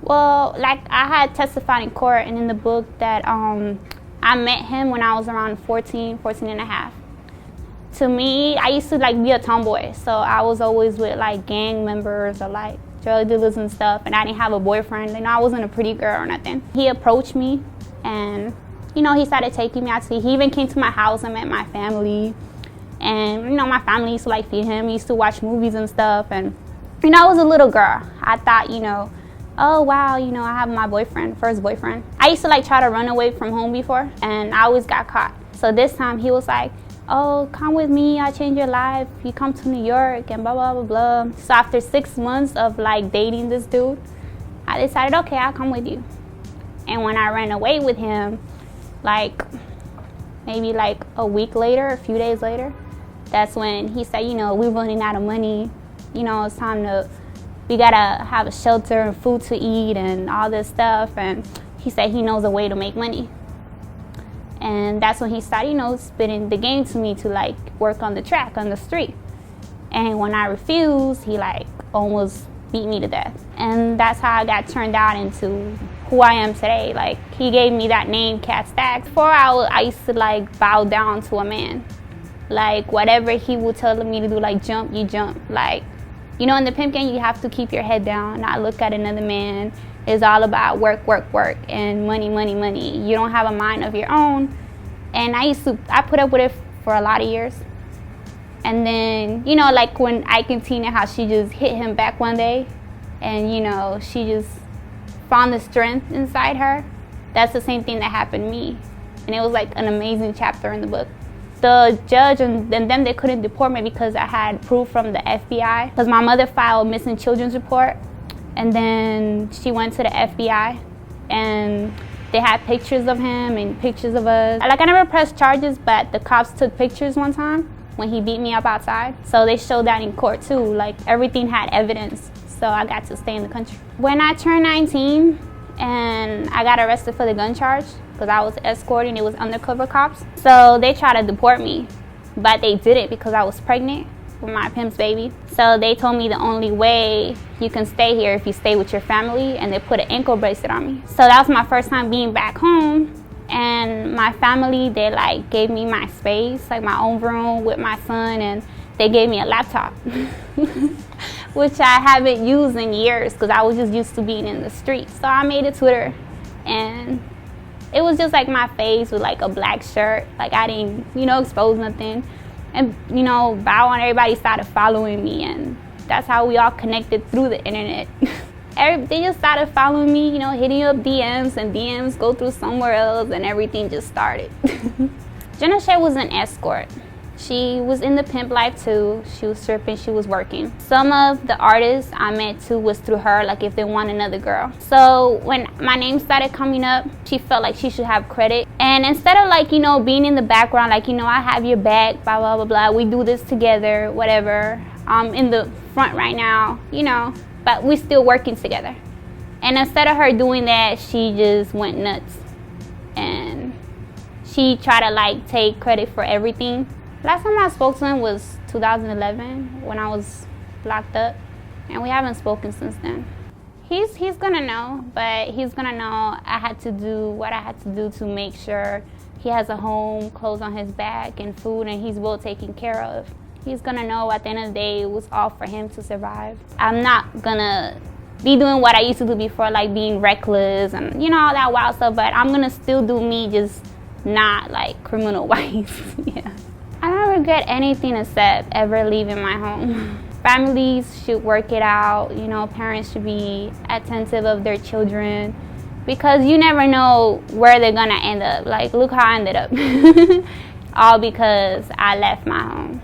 Well, like I had testified in court and in the book that I met him when I was around 14 and a half. To me, I used to like be a tomboy, so I was always with like gang members or like drug dealers and stuff, and I didn't have a boyfriend. You know, I wasn't a pretty girl or nothing. He approached me, and you know, he started taking me out to eat. He even came to my house and met my family, and you know, my family used to like feed him. He used to watch movies and stuff, and you know, I was a little girl. I thought, you know, oh wow, you know, I have my boyfriend, first boyfriend. I used to like try to run away from home before, and I always got caught. So this time he was like, oh, come with me, I'll change your life. You come to New York and blah, blah, blah, blah. So after 6 months of like dating this dude, I decided, okay, I'll come with you. And when I ran away with him, like maybe like a week later, a few days later, that's when he said, you know, we're running out of money. You know, it's time to, we gotta have a shelter and food to eat and all this stuff. And he said he knows a way to make money. And that's when he started, you know, spitting the game to me to like work on the track, on the street. And when I refused, he like almost beat me to death. And that's how I got turned out into who I am today. Like, he gave me that name, Cat Stacks. Before I used to like bow down to a man. Like, whatever he would tell me to do, like jump, you jump. Like, you know, in the pimp game, you have to keep your head down, not look at another man. It's all about work, work, work, and money, money, money. You don't have a mind of your own. And I put up with it for a lot of years. And then, you know, like when Tina, how she just hit him back one day, and you know, she just found the strength inside her. That's the same thing that happened to me. And it was like an amazing chapter in the book. The judge and them, they couldn't deport me because I had proof from the FBI. Because my mother filed a missing children's report. And then she went to the FBI, and they had pictures of him and pictures of us. Like, I never pressed charges, but the cops took pictures one time when he beat me up outside. So they showed that in court too. Like, everything had evidence. So I got to stay in the country. When I turned 19 and I got arrested for the gun charge, because I was escorting, it was undercover cops. So they tried to deport me, but they didn't because I was pregnant with my pimp's baby. So they told me the only way you can stay here if you stay with your family, and they put an ankle bracelet on me. So that was my first time being back home, and my family, they like gave me my space, like my own room with my son, and they gave me a laptop, which I haven't used in years because I was just used to being in the street. So I made a Twitter, and it was just like my face with like a black shirt. Like, I didn't, you know, expose nothing. And, you know, Bow and everybody started following me, and that's how we all connected through the internet. They just started following me, you know, hitting up DMs, and DMs go through somewhere else, and everything just started. Jenna Shea was an escort. She was in the pimp life too. She was stripping, she was working. Some of the artists I met too was through her, like if they want another girl. So when my name started coming up, she felt like she should have credit. And instead of like, you know, being in the background, like, you know, I have your back, blah, blah, blah, blah, we do this together, whatever. I'm in the front right now, you know, but we still working together. And instead of her doing that, she just went nuts. And she tried to like take credit for everything. Last time I spoke to him was 2011 when I was locked up, and we haven't spoken since then. He's gonna know, but he's gonna know I had to do what I had to do to make sure he has a home, clothes on his back, and food, and he's well taken care of. He's gonna know at the end of the day it was all for him to survive. I'm not gonna be doing what I used to do before, like being reckless and, you know, all that wild stuff, but I'm gonna still do me, just not like criminal-wise. Yeah. I don't regret anything except ever leaving my home. Families should work it out. You know, parents should be attentive of their children, because you never know where they're gonna end up. Like, look how I ended up. All because I left my home.